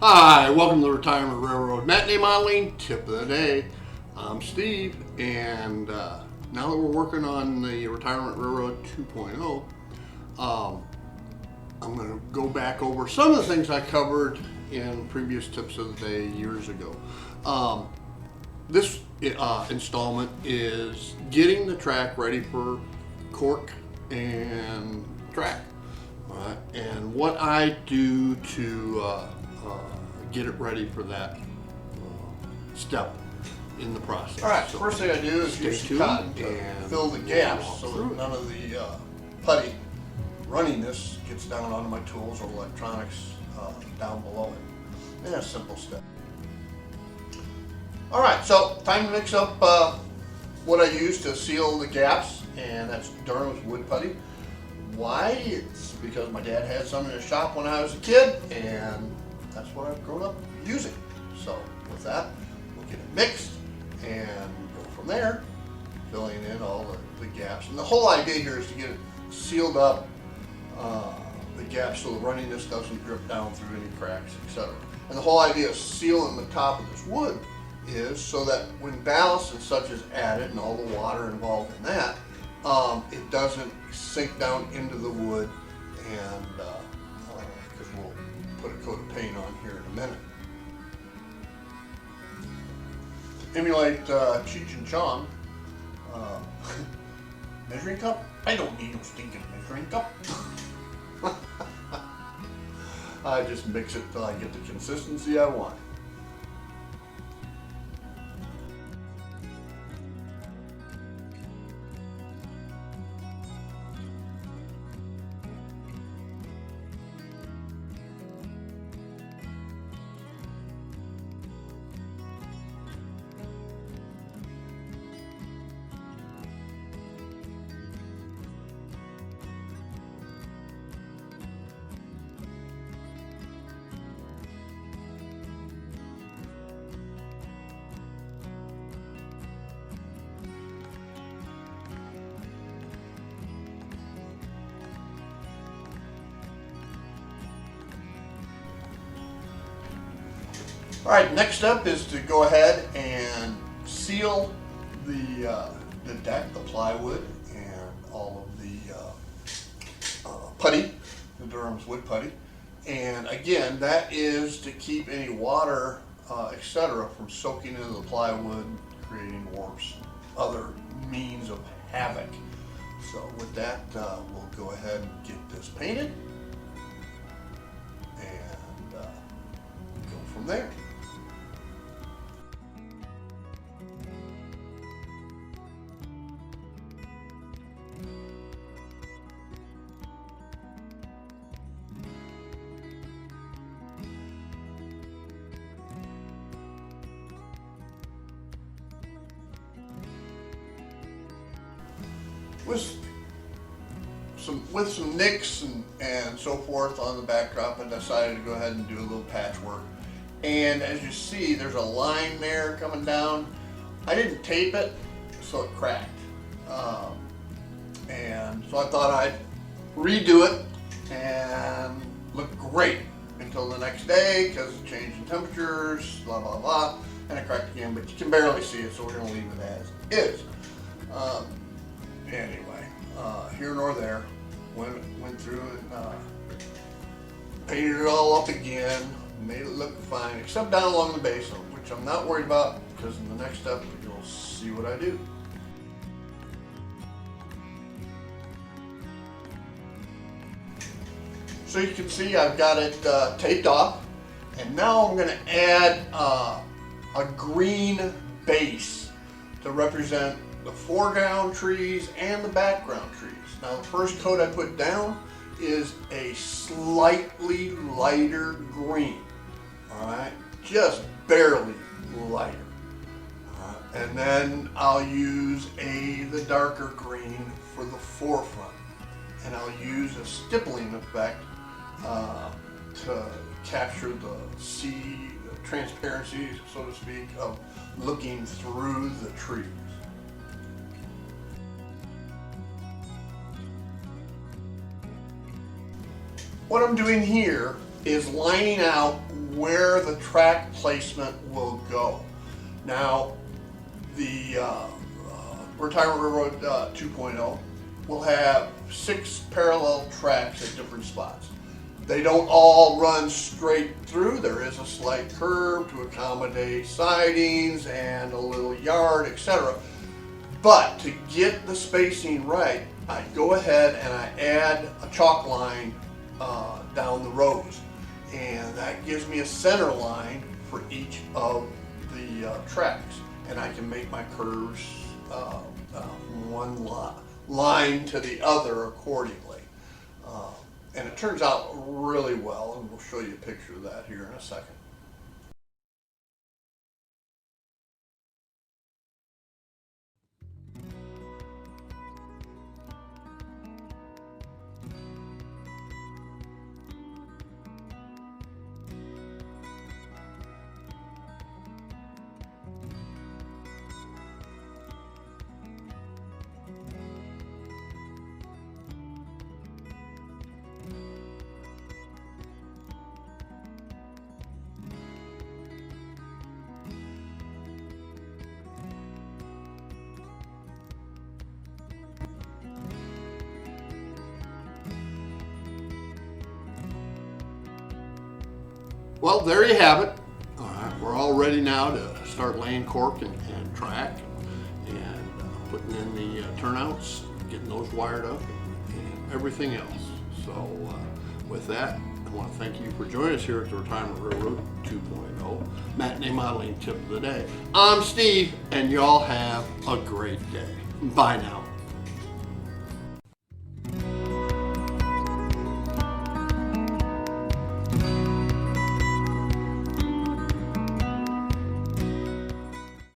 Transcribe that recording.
Hi, welcome to the Retirement Railroad Matinee Modeling Tip of the Day. I'm Steve, and now that we're working on the Retirement Railroad 2.0, I'm going to go back over some of the things I covered in previous tips of the day years ago. This installment is getting the track ready for cork and track. All right, and what I do to get it ready for that step in the process. All right, so first thing I do is use some cotton to fill the gaps so that none of the putty running this gets down onto my tools or electronics down below it. And a simple step. All right, so time to mix up what I use to seal the gaps, and that's Durham's wood putty. Why? It's because my dad had some in his shop when I was a kid, and that's what I've grown up using. So with that, we'll get it mixed and go from there, filling in all the gaps. And the whole idea here is to get it sealed up, the gaps, so the runniness doesn't drip down through any cracks, etc. And the whole idea of sealing the top of this wood is so that when ballast and such is added and all the water involved in that, it doesn't sink down into the wood, and because we'll put a coat of paint on here in a minute. Emulate Cheech and Chong. Measuring cup? I don't need no stinking measuring cup. I just mix it till I get the consistency I want. All right, next up is to go ahead and seal the deck, the plywood, and all of the putty, the Durham's wood putty. And again, that is to keep any water, etc., from soaking into the plywood, creating warps, other means of havoc. So with that, we'll go ahead and get this painted and go from there. With some nicks and so forth on the backdrop, I decided to go ahead and do a little patchwork. And as you see, there's a line there coming down. I didn't tape it, so it cracked. And so I thought I'd redo it and look great until the next day, because of change in temperatures, blah, blah, blah. And it cracked again, but you can barely see it, so we're going to leave it as is. Anyway, here nor there, went through and painted it all up again, made it look fine, except down along the base, which I'm not worried about, because in the next step you'll see what I do. So you can see I've got it taped off, and now I'm going to add a green base to represent the foreground trees and the background trees. Now the first coat I put down is a slightly lighter green, all right, just barely lighter. And then I'll use the darker green for the forefront, and I'll use a stippling effect to capture the transparency, so to speak, of looking through the trees. What I'm doing here is lining out where the track placement will go. Now, the Retirement Railroad 2.0 will have 6 parallel tracks at different spots. They don't all run straight through. There is a slight curve to accommodate sidings and a little yard, etc. But to get the spacing right, I go ahead and I add a chalk line down the rows. And that gives me a center line for each of the tracks. And I can make my curves one line to the other accordingly. And it turns out really well, and we'll show you a picture of that here in a second. Well, there you have it. All right, we're all ready now to start laying cork and track and putting in the turnouts, getting those wired up, and everything else. So with that, I want to thank you for joining us here at the Retirement Railroad 2.0 Matinee Modeling Tip of the Day. I'm Steve, and y'all have a great day. Bye now.